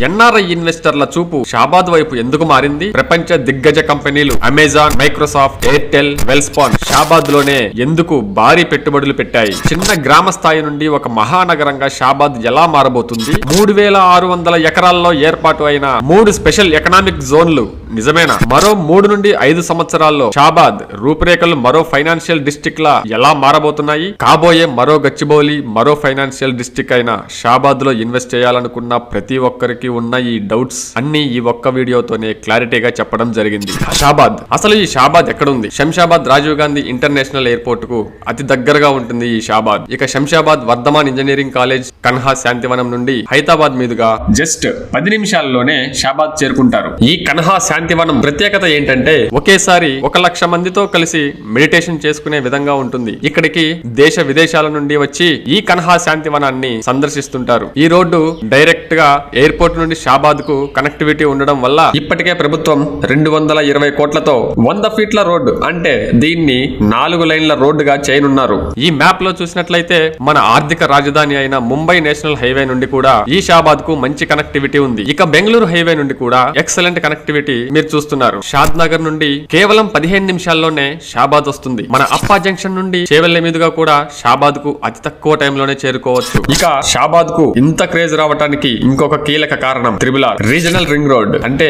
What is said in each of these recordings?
NRI ఇన్వెస్టర్ల చూపు షాబాద్ వైపు ఎందుకు మారింది? ప్రపంచ దిగ్గజ కంపెనీలు అమెజాన్, మైక్రోసాఫ్ట్, ఎయిర్టెల్, వెల్స్పాన్ షాబాద్ లోనే ఎందుకు భారీ పెట్టుబడులు పెట్టాయి? చిన్న గ్రామ స్థాయి నుండి ఒక మహానగరంగా షాబాద్ ఎలా మారబోతుంది? 3600 ఎకరాల్లో ఏర్పాటు అయిన 3 స్పెషల్ ఎకనామిక్ జోన్లు నిజమేనా? మరో 3 నుండి 5 సంవత్సరాల్లో షాబాద్ రూపురేఖలు మరో ఫైనాన్షియల్ డిస్ట్రిక్ట్ లా ఎలా మారబోతున్నాయి? కాబోయే మరో గచ్చిబౌలి, మరో ఫైనాన్షియల్ డిస్ట్రిక్ట్ అయిన షాబాద్ లో ఇన్వెస్ట్ చేయాలనుకున్న ప్రతి ఒక్కరికి ఉన్న ఈ డౌట్స్ అన్ని ఈ ఒక్క వీడియోతోనే క్లారిటీగా చెప్పడం జరిగింది. షాబాద్, అసలు ఈ షాబాద్ ఎక్కడుంది? శంషాబాద్ రాజీవ్ గాంధీ ఇంటర్నేషనల్ ఎయిర్పోర్ట్ కు అతి దగ్గరగా ఉంటుంది ఈ షాబాద్. ఇక శంషాబాద్ వర్ధమాన్ ఇంజనీరింగ్ కాలేజ్, కన్హా శాంతివనం నుండి హైదరాబాద్ మీదుగా జస్ట్ 10 నిమిషాల్లోనే షాబాద్ చేరుకుంటారు. ఈ కన్హా శాంతివనం ప్రత్యేకత ఏంటంటే ఒకేసారి 1,00,000 మందితో కలిసి మెడిటేషన్ చేసుకునే విధంగా ఉంటుంది. ఇక్కడికి దేశ విదేశాల నుండి వచ్చి ఈ కన్హా శాంతివనాన్ని సందర్శిస్తుంటారు. ఈ రోడ్డు డైరెక్ట్ గా ఎయిర్పోర్ట్ నుండి షాబాద్ కు కనెక్టివిటీ ఉండడం వల్ల ఇప్పటికే ప్రభుత్వం 220 కోట్లతో 100 ఫీట్ల రోడ్డు, అంటే దీన్ని 4 లైన్ల రోడ్డుగా చేయనున్నారు. ఈ మ్యాప్ లో చూసినట్లయితే మన ఆర్థిక రాజధాని అయిన ముంబై నేషనల్ హైవే నుండి కూడా ఈ షాబాద్ కు మంచి కనెక్టివిటీ ఉంది. ఇక బెంగళూరు హైవే నుండి కూడా ఎక్సలెంట్ కనెక్టివిటీ మీరు చూస్తున్నారు. షాద్ నగర్ నుండి కేవలం 15 నిమిషాల్లోనే షాబాద్ వస్తుంది. మన అప్పా జంక్షన్ నుండి చేవెళ్ల మీదుగా కూడా షాబాద్ కు అతి తక్కువ టైంలోనే చేరుకోవచ్చు. ఇక షాబాద్ కు ఇంత క్రేజ్ రావడానికి ఇంకొక కీలక కారణం త్రిబుల్-ఆర్ రీజనల్ రింగ్ రోడ్. అంటే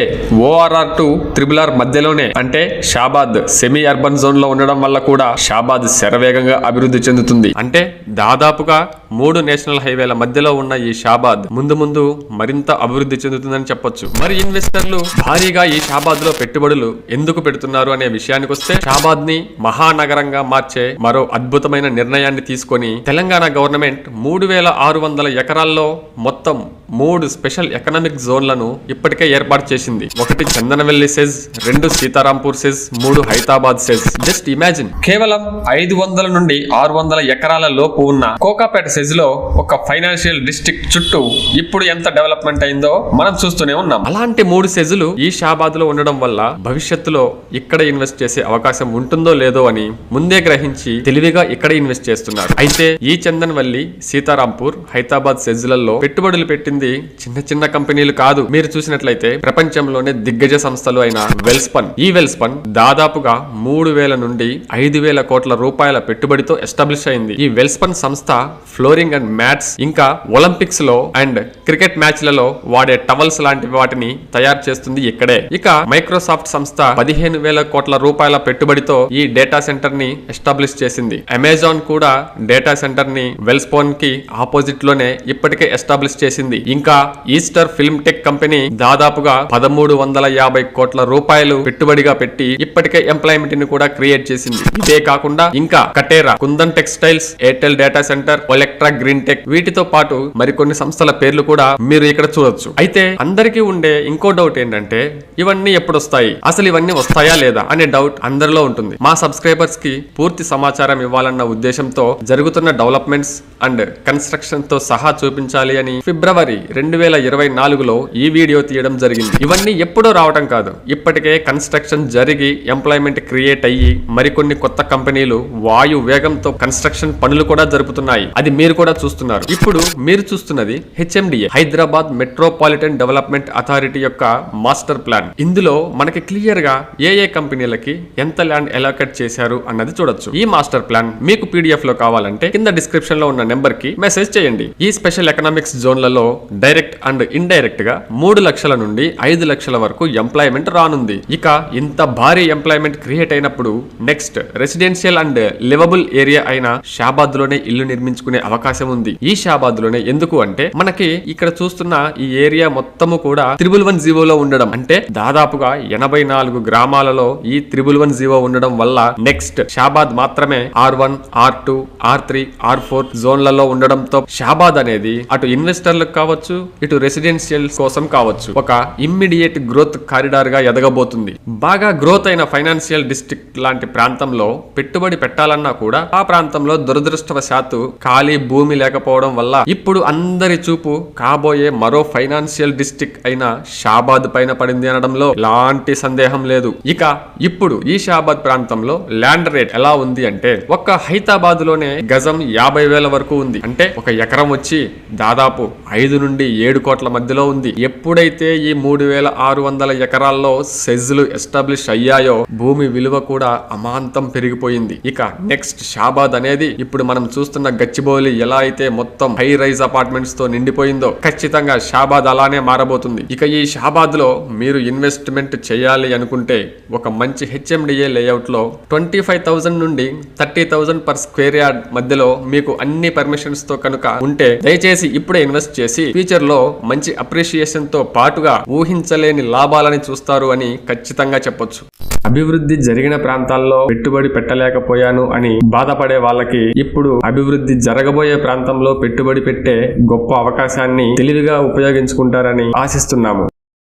ORR టు త్రిబుల్-ఆర్ మధ్యలోనే, అంటే షాబాద్ సెమీ అర్బన్ జోన్ లో ఉండడం వల్ల కూడా షాబాద్ శరవేగంగా అభివృద్ధి చెందుతుంది. అంటే దాదాపుగా 3 నేషనల్ హైవేల మధ్యలో ఉన్న ఈ షాబాద్ ముందు ముందు మరింత అభివృద్ధి చెందుతుందని చెప్పొచ్చు. మరి ఇన్వెస్టర్లు భారీగా ఈ షాబాద్ లో పెట్టుబడులు ఎందుకు పెడుతున్నారు అనే విషయానికి వస్తే, షాబాద్ ని మహానగరంగా మార్చే మరో అద్భుతమైన నిర్ణయాన్ని తీసుకొని తెలంగాణ గవర్నమెంట్ 3600 ఎకరాల్లో మొత్తం 3 స్పెషల్ ఎకనామిక్ జోన్లను ఇప్పటికే ఏర్పాటు చేసింది. 1 Chandanavelli SEZ, 2 Sitarampur SEZ, 3 Hyderabad SEZ. Just imagine, కేవలం 500 నుండి 600 ఎకరాల లోపు ఉన్న కోకాపేట సెజ్ లో ఒక ఫైనాన్షియల్ డిస్ట్రిక్ట్ చుట్టూ ఇప్పుడు ఎంత డెవలప్మెంట్ అయిందో మనం చూస్తూనే ఉన్నాం. అలాంటి 3 సెజ్లు ఈ షాబాద్ లో ఉండడం వల్ల భవిష్యత్తులో ఇక్కడ ఇన్వెస్ట్ చేసే అవకాశం ఉంటుందో లేదో అని ముందే గ్రహించి తెలివిగా ఇక్కడ ఇన్వెస్ట్ చేస్తున్నారు. అయితే ఈ చందన్వల్లి, సీతారాంపూర్, హైదరాబాద్ సెజ్లలో పెట్టుబడులు పెట్టింది చిన్న చిన్న కంపెనీలు కాదు. మీరు చూసినట్లయితే ప్రపంచంలోనే దిగ్గజ సంస్థలు అయిన వెల్స్పన్. ఈ వెల్స్పన్ దాదాపుగా 3000 నుండి 5000 కోట్ల రూపాయల పెట్టుబడితో ఎస్టాబ్లిష్ అయింది. ఈ వెల్స్పన్ సంస్థ ఫ్లోరింగ్ అండ్ మ్యాట్స్, ఇంకా ఒలింపిక్స్ లో అండ్ క్రికెట్ మ్యాచ్లలో వాడే టవల్స్ లాంటి వాటిని తయారు చేస్తుంది ఇక్కడే. ఇక మైక్రోసాఫ్ట్ సంస్థ 15,000 కోట్ల రూపాయల పెట్టుబడితో ఈ డేటా సెంటర్ ని ఎస్టాబ్లిష్ చేసింది. అమెజాన్ కూడా డేటా సెంటర్ ని వెల్స్పాన్ కి ఆపోజిట్ లోనే ఇప్పటికే ఎస్టాబ్లిష్ చేసింది. ఇంకా ఈస్టర్ ఫిల్మ్ టెక్ కంపెనీ దాదాపుగా 1350 కోట్ల రూపాయలు పెట్టుబడిగా పెట్టి ఇప్పటికే ఎంప్లాయ్మెంట్ ని కూడా క్రియేట్ చేసింది. ఇదే కాకుండా ఇంకా Katera, Kundan textiles, Airtel data centre, Olectra green tech, వీటితో పాటు మరికొన్ని సంస్థల పేర్లు కూడా మీరు ఇక్కడ చూడొచ్చు. అయితే అందరికీ ఉండే ఇంకో డౌట్ ఏంటంటే, ఇవన్నీ ఎప్పుడు వస్తాయి, అసలు ఇవన్నీ వస్తాయా లేదా అనే డౌట్ అందరిలో ఉంటుంది. మా సబ్స్క్రైబర్స్ కి పూర్తి సమాచారం ఇవ్వాలన్న ఉద్దేశంతో జరుగుతున్న డెవలప్మెంట్స్ అండ్ కన్స్ట్రక్షన్ తో సహా చూపించాలి అని ఫిబ్రవరి 2024లో ఈ వీడియో తీయడం జరిగింది. ఇవన్నీ ఎప్పుడో రావటం కాదు, ఇప్పటికే కన్స్ట్రక్షన్ జరిగి ఎంప్లాయ్మెంట్ క్రియేట్ అయ్యి మరికొన్ని కొత్త కంపెనీలు వాయు వేగంతో కన్స్ట్రక్షన్ పనులు కూడా జరుపుతున్నాయి. అది మీరు కూడా చూస్తున్నారు. ఇప్పుడు మీరు చూస్తున్నది HMDA, Hyderabad metropolitan development authority యొక్క మాస్టర్ ప్లాన్. ఇందులో మనకి క్లియర్ గా ఏ కంపెనీలకి ఎంత ల్యాండ్ అలోకేట్ చేశారు అన్నది చూడొచ్చు. ఈ మాస్టర్ ప్లాన్ మీకు PDF లో కావాలంటే కింద డిస్క్రిప్షన్ లో ఉన్న నెంబర్ కి మెసేజ్ చేయండి. ఈ స్పెషల్ ఎకనామిక్స్ జోన్లలో డైరెక్ట్ అండ్ ఇండైరెక్ట్ గా 3 లక్షల నుండి 5 లక్షల వరకు ఎంప్లాయ్మెంట్ రానుంది. ఇక ఇంత భారీ ఎంప్లాయ్మెంట్ క్రియేట్ అయినప్పుడు next residential and liveable area అయిన షాబాద్ లోనే ఇల్లు నిర్మించుకునే అవకాశం ఉంది. ఈ షాబాద్ లోనే ఎందుకు అంటే, మనకి ఇక్కడ చూస్తున్న ఈ ఏరియా మొత్తము కూడా 311 లో ఉండడం, అంటే దాదాపుగా 84 గ్రామాలలో ఈ 311 ఉండడం వల్ల నెక్స్ట్ షాబాద్ మాత్రమే R1, R2, R3, R4 జోన్లలో ఉండడంతో షాబాద్ అనేది అటు ఇన్వెస్టర్లకు కావచ్చు, ఇటు రెసిడెన్షియల్ కోసం కావచ్చు, ఒక ఇమ్మీడియట్ గ్రోత్ కారిడార్ గా ఎదగబోతుంది. బాగా గ్రోత్ అయిన ఫైనాన్షియల్ డిస్ట్రిక్ట్ లాంటి ప్రాంతంలో పెట్టుబడి పెట్టాలన్నా కూడా ఆ ప్రాంతంలో దురదృష్టవశాత్తు ఖాళీ భూమి లేకపోవడం వల్ల ఇప్పుడు అందరి చూపు కాబోయే మరో ఫైనాన్షియల్ డిస్ట్రిక్ట్ అయిన షాబాద్ పైన పడింది అనడంలో అనడంలో ఎలాంటి సందేహం లేదు. ఇక ఇప్పుడు ఈ షాబాద్ ప్రాంతంలో ల్యాండ్ రేట్ ఎలా ఉంది అంటే ఒక్క హైదరాబాద్ లోనే గజం 50,000 వరకు ఉంది. అంటే ఒక ఎకరం వచ్చి దాదాపు 5 నుండి 7 కోట్ల మధ్యలో ఉంది. ఎప్పుడైతే ఈ 3,600 ఎకరాల్లో సెజ్లు ఎస్టాబ్లిష్ అయ్యాయో భూమి విలువ కూడా అమాంతం పెరిగిపోయింది. ఇక నెక్స్ట్ షాబాద్ అనేది ఇప్పుడు మనం చూస్తున్న గచ్చిబౌలి ఎలా అయితే మొత్తం హై రైజ్ అపార్ట్మెంట్స్ తో నిండిపోయిందో ఖచ్చితంగా షాబాద్ అలానే మారబోతుంది. ఇక ఈ షాబాద్ లో మీరు ఇన్వెస్ట్మెంట్ చేయాలి అనుకుంటే ఒక మంచి HMDA లేఅవుట్ లో 25,000 నుండి 30,000 పర్ స్క్వేర్ యార్డ్ మధ్యలో మీకు అన్ని పర్మిషన్స్ తో కనుక ఉంటే దయచేసి ఇప్పుడే ఇన్వెస్ట్ చేసి ఫ్యూచర్ లో మంచి అప్రిషియేషన్ తో పాటుగా ఊహించలేని లాభాలని చూస్తారు అని ఖచ్చితంగా చెప్పొచ్చు. అభివృద్ధి జరిగిన ప్రాంతాల్లో పెట్టుబడి పెట్టలేకపోయాను అని బాధపడే వాళ్ళకి ఇప్పుడు అభివృద్ధి జరగబోయే ప్రాంతంలో పెట్టుబడి పెట్టే గొప్ప అవకాశాన్ని తెలివిగా ఉపయోగించుకుంటారని ఆశిస్తున్నాము.